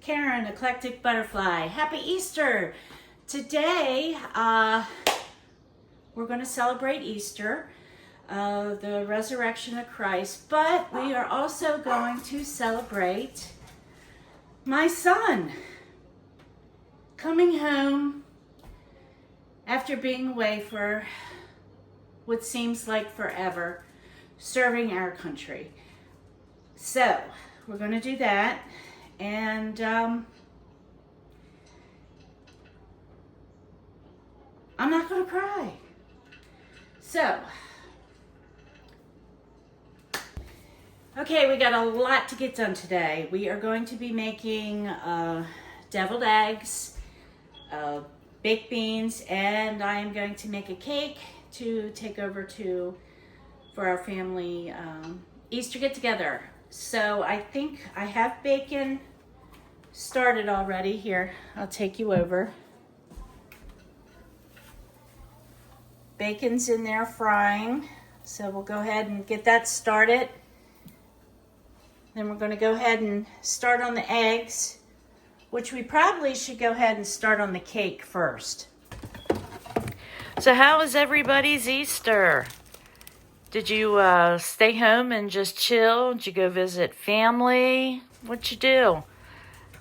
Karen, Eclectic Butterfly. Happy Easter! Today, we're going to celebrate Easter, the resurrection of Christ, but we are also going to celebrate my son coming home after being away for what seems like forever, serving our country. So, we're going to do that, and I'm not going to cry. So, okay, we got a lot to get done today. We are going to be making deviled eggs, baked beans, and I am going to make a cake to take over for our family Easter get together. So I think I have bacon started already. Here, I'll take you over. Bacon's in there frying, so we'll go ahead and get that started. Then we're going to go ahead and start on the eggs, which we probably should go ahead and start on the cake first. So how was everybody's Easter? Did you stay home and just chill? Did you go visit family? What'd you do?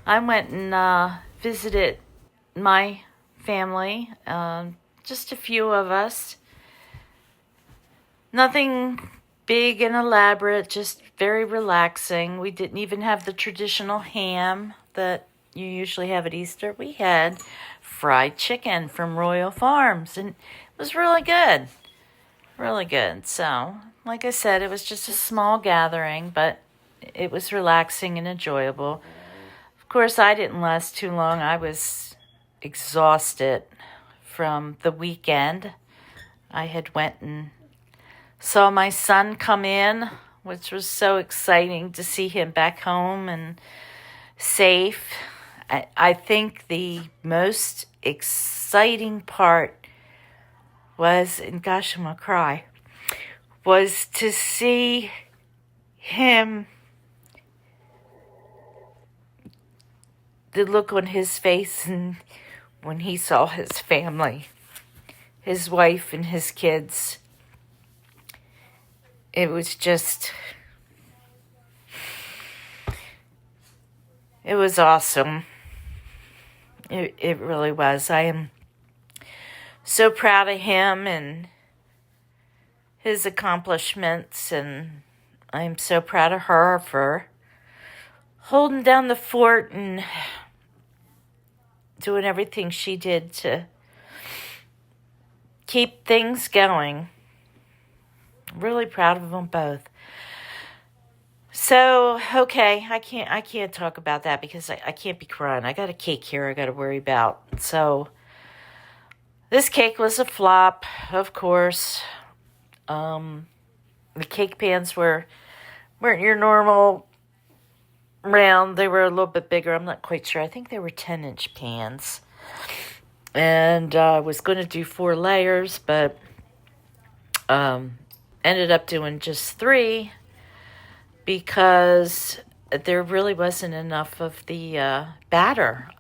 I went and visited my family, just a few of us. Nothing big and elaborate, just very relaxing. We didn't even have the traditional ham that you usually have at Easter. We had fried chicken from Royal Farms, and it was really good. Really good. So, like I said, it was just a small gathering, but it was relaxing and enjoyable. Of course, I didn't last too long. I was exhausted from the weekend. I had went and saw my son come in, which was so exciting to see him back home and safe. I think the most exciting part was, and gosh, I'm going to cry, was to see him, the look on his face, and when he saw his family, his wife and his kids. It was just, it was awesome. It really was. I am so proud of him and his accomplishments, and I'm so proud of her for holding down the fort and doing everything she did to keep things going. Really proud of them both. So, okay, I can't talk about that because I can't be crying. I got a cake here I got to worry about. So, this cake was a flop, of course. The cake pans weren't your normal round. They were a little bit bigger. I'm not quite sure. I think they were 10-inch pans. And I was going to do 4 layers, but ended up doing just 3 because there really wasn't enough of the batter.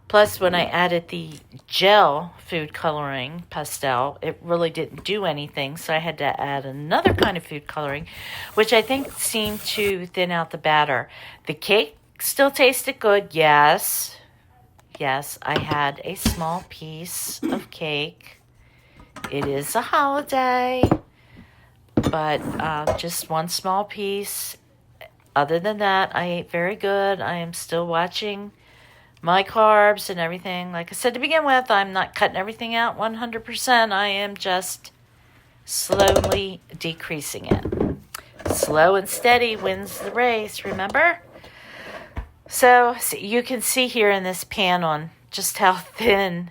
Plus, when I added the gel food coloring pastel, it really didn't do anything, so I had to add another kind of food coloring, which I think seemed to thin out the batter. The cake still tasted good, yes. Yes, I had a small piece of cake. It is a holiday, but just one small piece. Other than that, I ate very good. I am still watching my carbs and everything. Like I said to begin with, I'm not cutting everything out 100%. I am just slowly decreasing it. Slow and steady wins the race, remember? So you can see here in this pan on just how thin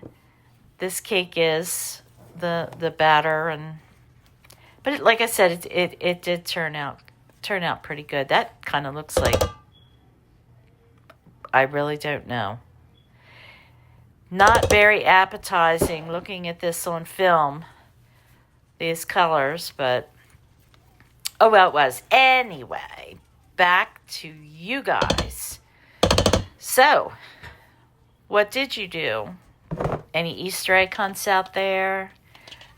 this cake is, the batter, but like I said, it did turn out pretty good. That kind of looks like, I really don't know. Not very appetizing looking at this on film, these colors, but oh well, it was. Anyway, back to you guys. So, what did you do? Any Easter egg hunts out there?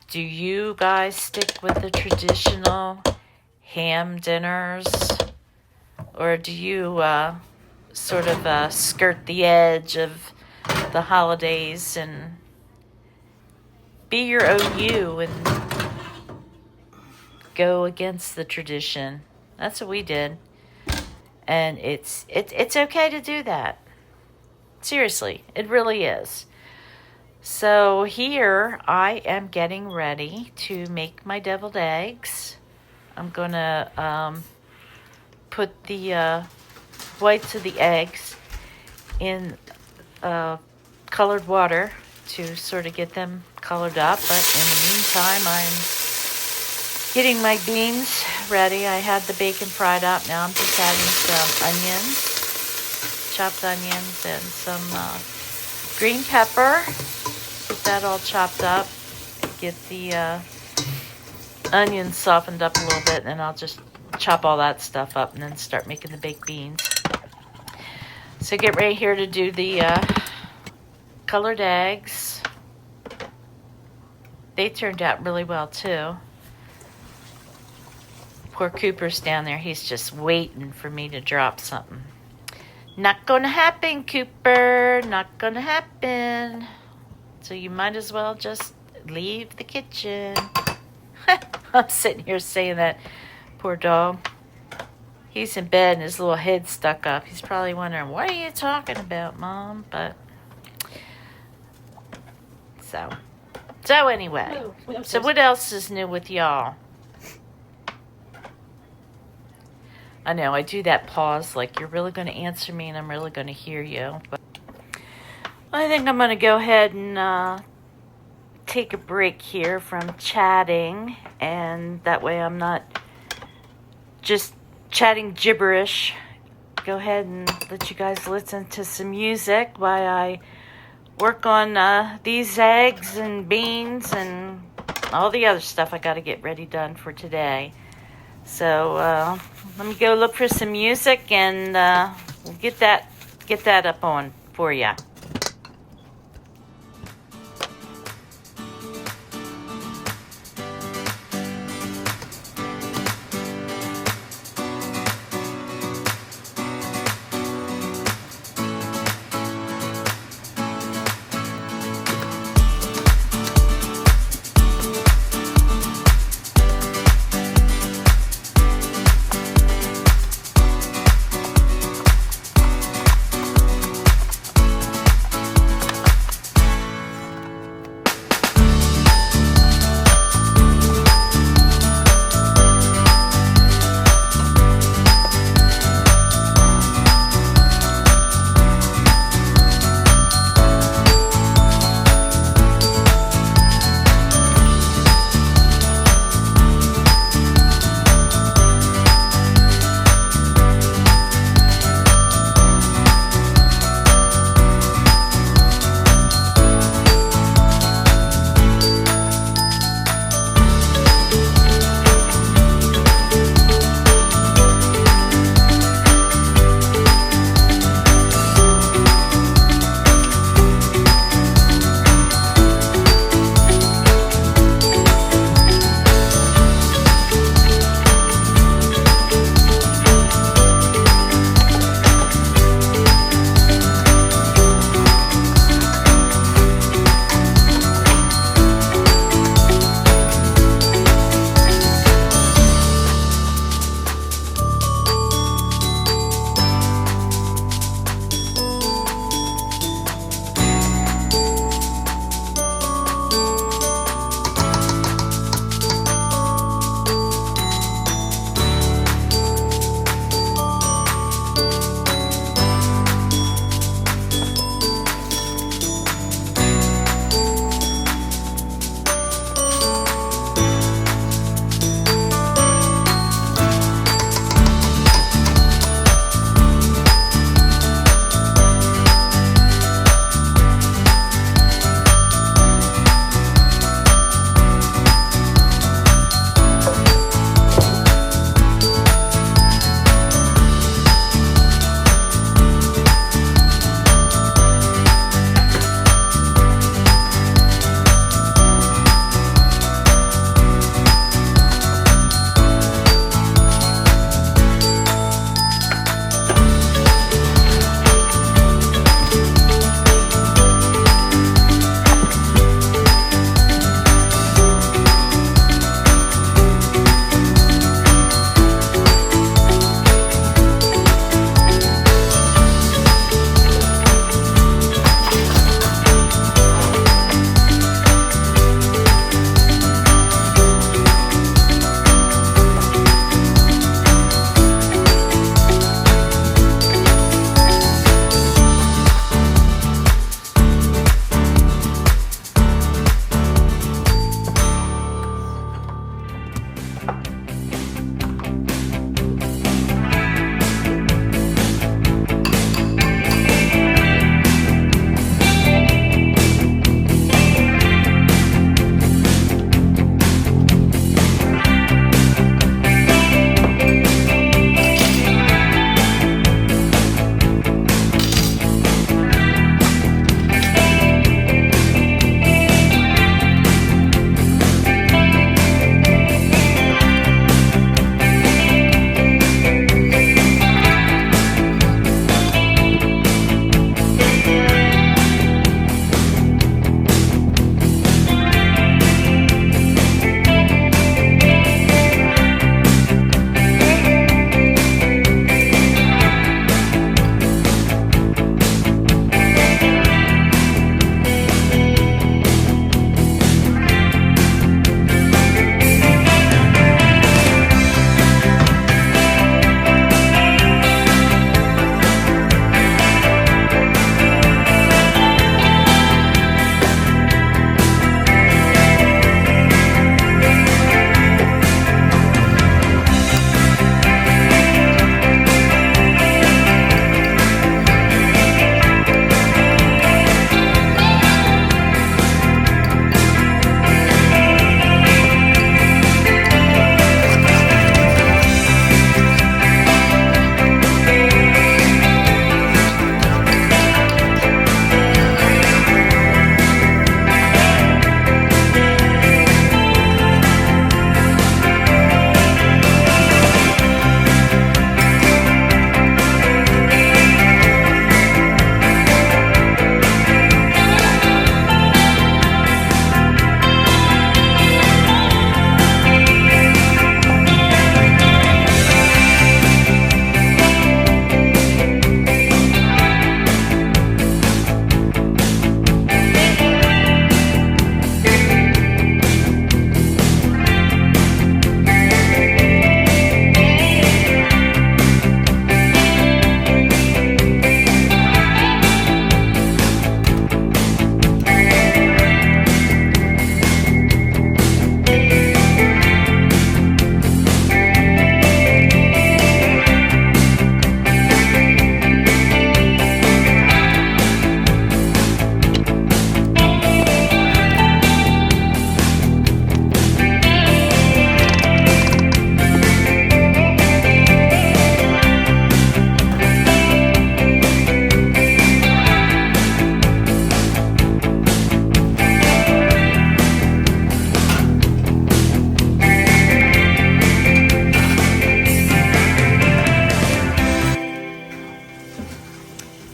Do you guys stick with the traditional ham dinners? Or do you sort of skirt the edge of the holidays and be your own you and go against the tradition? That's what we did. And it's okay to do that. Seriously, it really is. So here I am getting ready to make my deviled eggs. I'm going to put the whites of the eggs in colored water to sort of get them colored up. But in the meantime, I'm getting my beans ready. I had the bacon fried up. Now I'm just adding some onions, chopped onions, and some green pepper. Get that all chopped up. Get the onions softened up a little bit, and then I'll just chop all that stuff up and then start making the baked beans. So get ready here to do the colored eggs. They turned out really well too. Poor Cooper's down there. He's just waiting for me to drop something. Not gonna happen, Cooper. Not gonna happen. So you might as well just leave the kitchen. I'm sitting here saying that. Poor dog. He's in bed and his little head stuck up. He's probably wondering, what are you talking about, Mom? But, so anyway. So what else is new with y'all? I know, I do that pause like you're really going to answer me and I'm really going to hear you. But I think I'm going to go ahead and take a break here from chatting. And that way I'm not just chatting gibberish. Go ahead and let you guys listen to some music while I work on these eggs and beans and all the other stuff I got to get ready done for today. So let me go look for some music and we'll get that up on for you.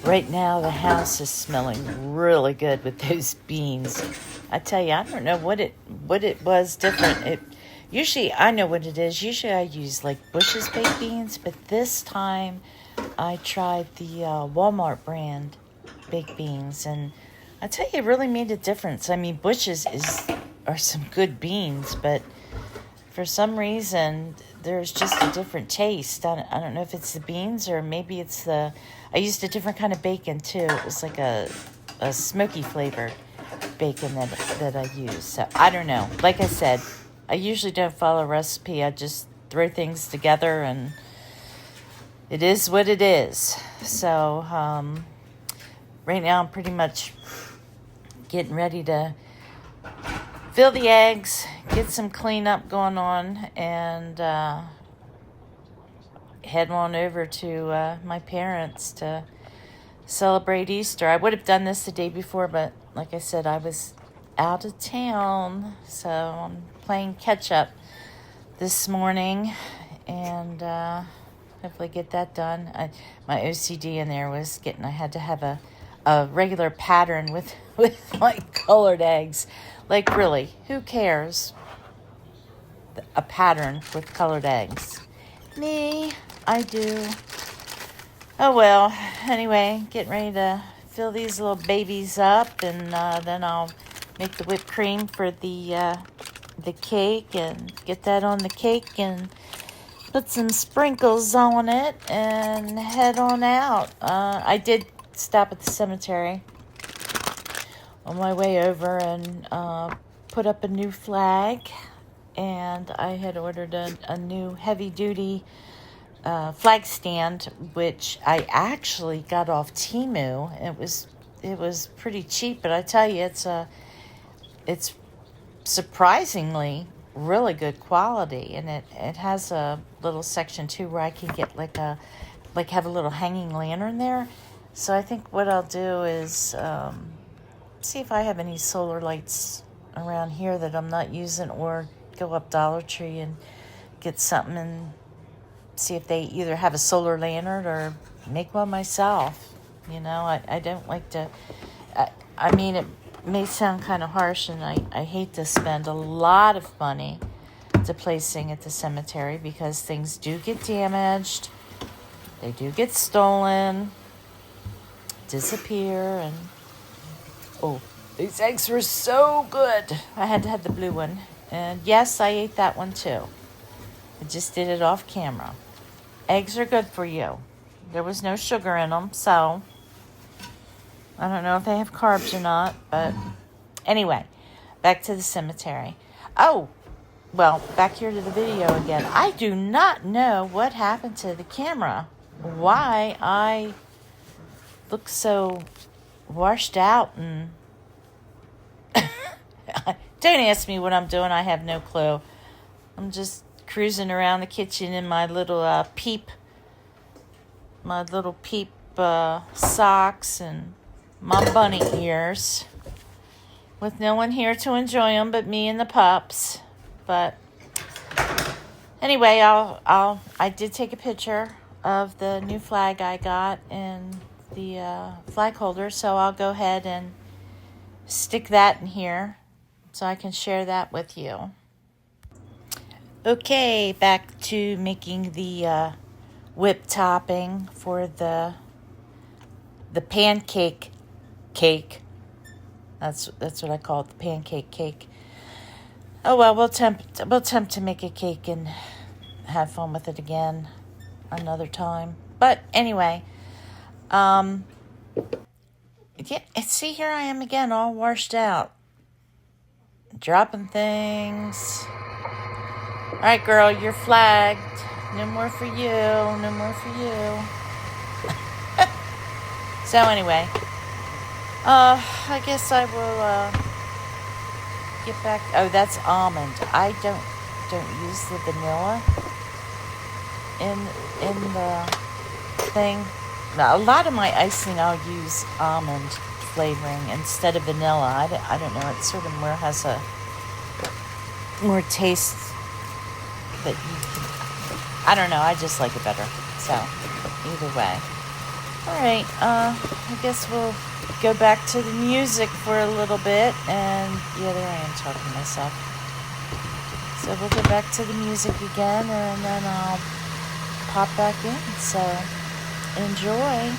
Right now, the house is smelling really good with those beans. I tell you, I don't know what it was different. Usually I know what it is. Usually I use like Bush's baked beans, but this time I tried the Walmart brand baked beans, and I tell you, it really made a difference. I mean, Bush's are some good beans, but for some reason there's just a different taste. I don't know if it's the beans or maybe it's I used a different kind of bacon too. It was like a smoky flavored bacon that I use. So I don't know. Like I said, I usually don't follow a recipe. I just throw things together and it is what it is. So right now I'm pretty much getting ready to fill the eggs, get some cleanup going on, and head on over to my parents to celebrate Easter. I would have done this the day before, but like I said, I was out of town, so I'm playing catch up this morning, and hopefully get that done. My OCD in there was I had to have a regular pattern with my colored eggs. Like, really, who cares? A pattern with colored eggs. Me, I do. Oh, well, anyway, getting ready to fill these little babies up, and then I'll make the whipped cream for the cake and get that on the cake and put some sprinkles on it and head on out. I did stop at the cemetery on my way over and put up a new flag, and I had ordered a new heavy-duty flag stand, which I actually got off Temu. It was pretty cheap, but I tell you, it's surprisingly really good quality, and it has a little section too where I can get have a little hanging lantern there. So I think what I'll do is see if I have any solar lights around here that I'm not using, or go up Dollar Tree and get something and see if they either have a solar lantern or make one myself. You know, I don't like to, I mean, it may sound kind of harsh, and I hate to spend a lot of money to placing at the cemetery because things do get damaged, they do get stolen, disappear, and oh, these eggs were so good. I had to have the blue one, and yes, I ate that one too. I just did it off camera. Eggs are good for you. There was no sugar in them, so I don't know if they have carbs or not, but anyway, back to the cemetery. Oh, well, back here to the video again. I do not know what happened to the camera. Why I look so washed out, and don't ask me what I'm doing. I have no clue. I'm just cruising around the kitchen in my little peep socks and my bunny ears, with no one here to enjoy them but me and the pups. But anyway, I did take a picture of the new flag I got in the flag holder, so I'll go ahead and stick that in here so I can share that with you. Okay, back to making the whip topping for the pancake cake. That's what I call it, the pancake cake. Oh well, we'll attempt to make a cake and have fun with it again another time. But anyway, yeah, see, here I am again, all washed out, dropping things. All right, girl, you're flagged. No more for you. No more for you. So anyway, I guess I will get back. Oh, that's almond. I don't use the vanilla in the thing. Now, a lot of my icing I'll use almond flavoring instead of vanilla. I don't know. It sort of more has a more taste that you can, I don't know. I just like it better. So either way. Alright, I guess we'll go back to the music for a little bit, and yeah, there I am talking to myself. So we'll go back to the music again, and then I'll pop back in, so enjoy.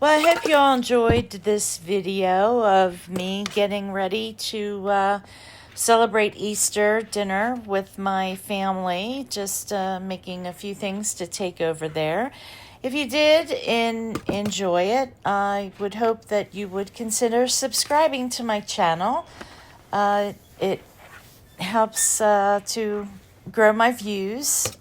Well, I hope you all enjoyed this video of me getting ready to celebrate Easter dinner with my family, just making a few things to take over there. If you did enjoy it, I would hope that you would consider subscribing to my channel. It helps to grow my views.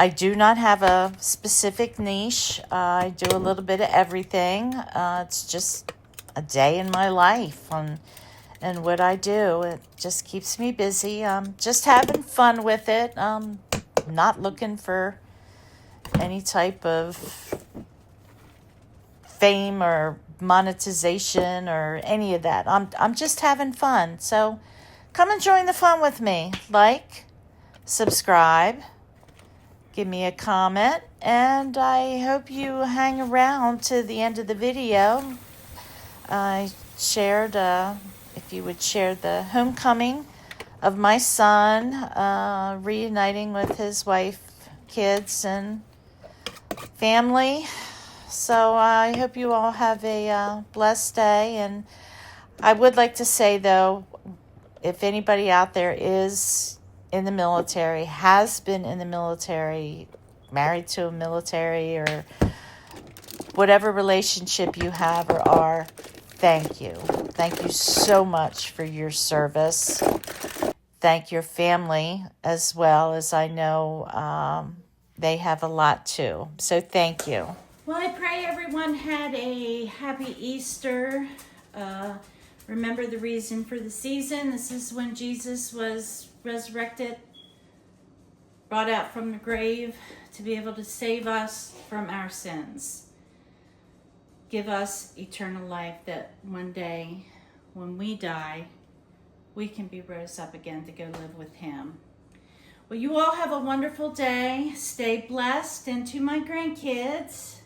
I do not have a specific niche. I do a little bit of everything. It's just a day in my life and what I do. It just keeps me busy. I'm just having fun with it. Not looking for any type of fame or monetization or any of that. I'm just having fun. So come and join the fun with me. Like, subscribe. Give me a comment, and I hope you hang around to the end of the video. I shared, if you would share the homecoming of my son, reuniting with his wife, kids, and family. So I hope you all have a blessed day. And I would like to say, though, if anybody out there is in the military, has been in the military, married to a military, or whatever relationship you have or are, thank you. Thank you so much for your service. Thank your family as well, as I know they have a lot too. So thank you. Well, I pray everyone had a happy Easter. Remember the reason for the season. This is when Jesus was resurrected, brought out from the grave to be able to save us from our sins. Give us eternal life, that one day when we die, we can be rose up again to go live with him. Well, you all have a wonderful day. Stay blessed. And to my grandkids,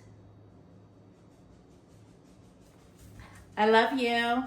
I love you.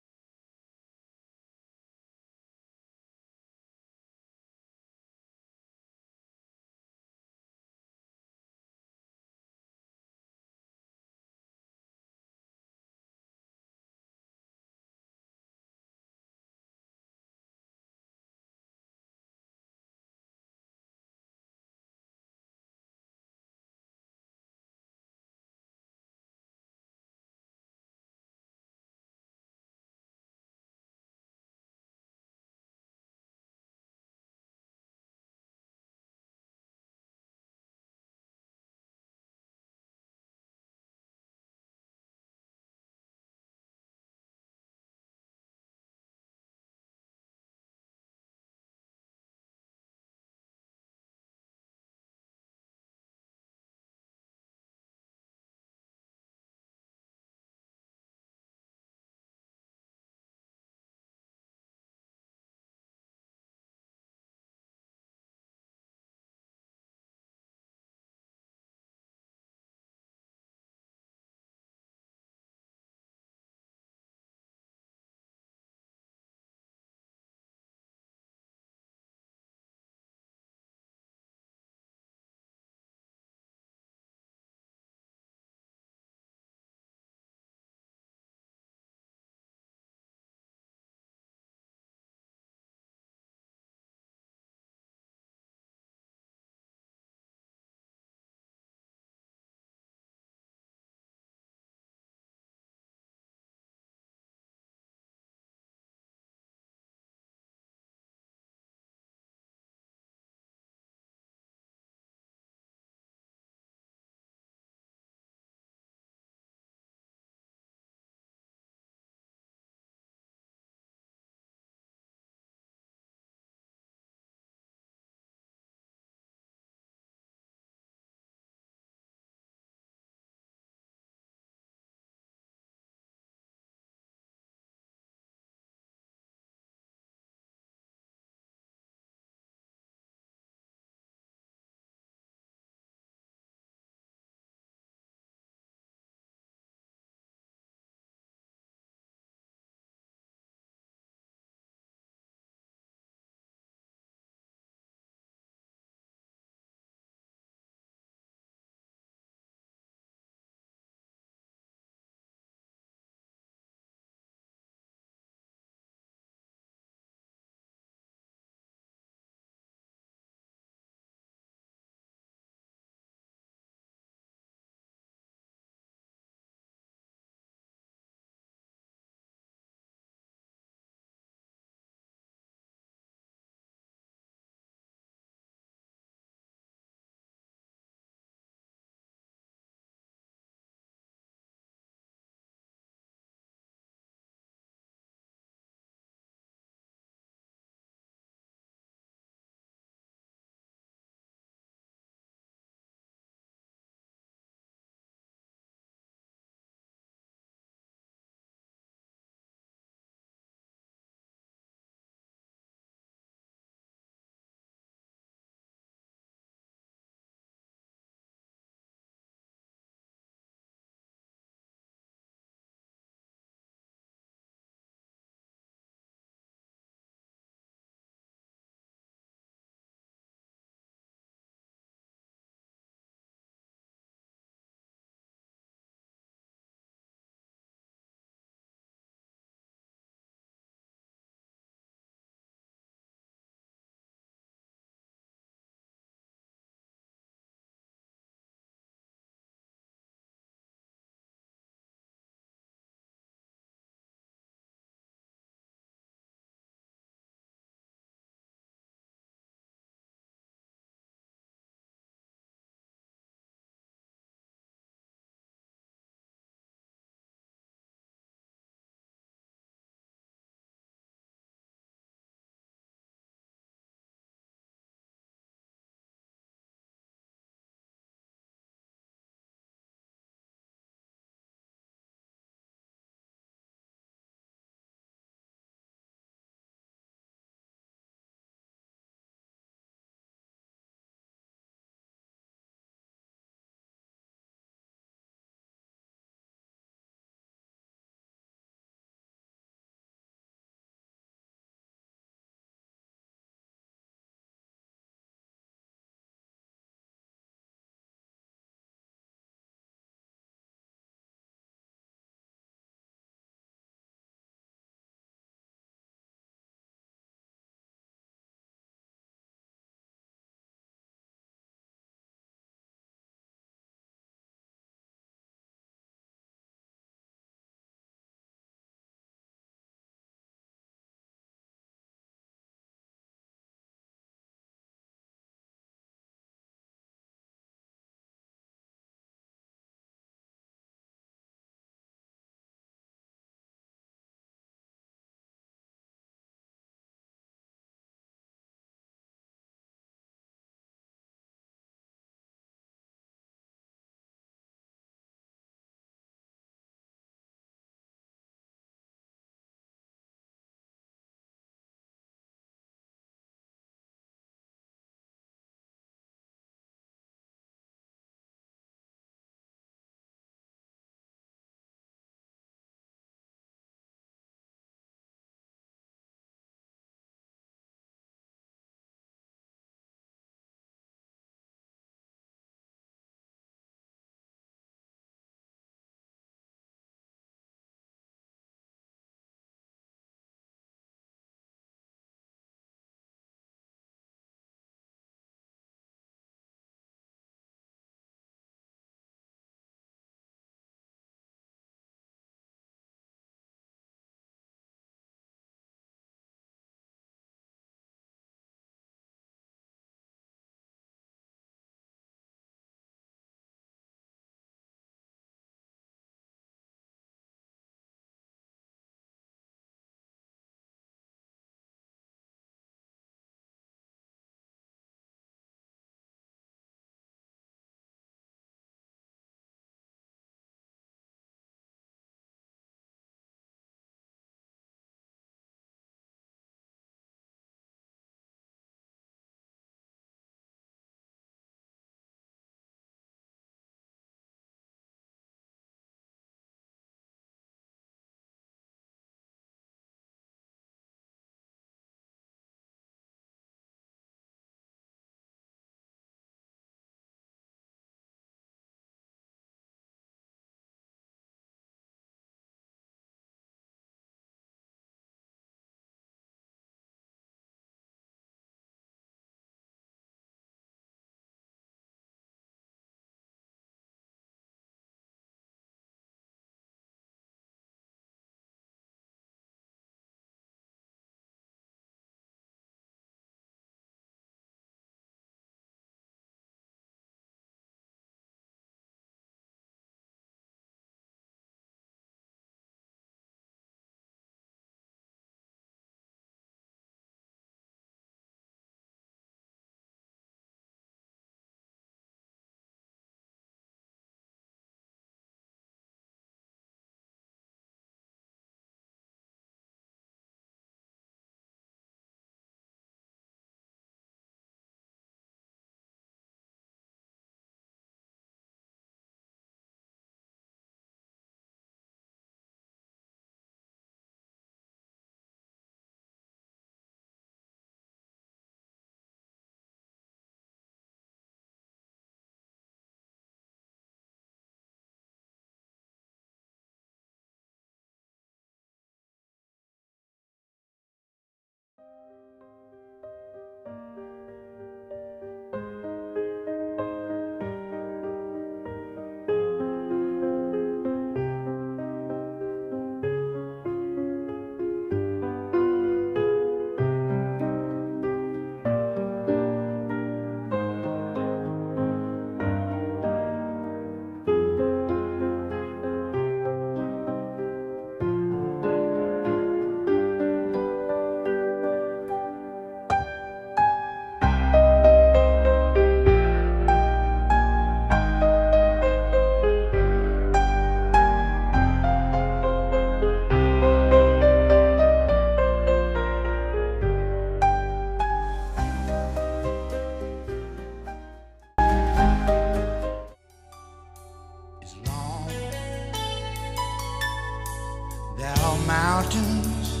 mountains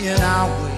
in our way.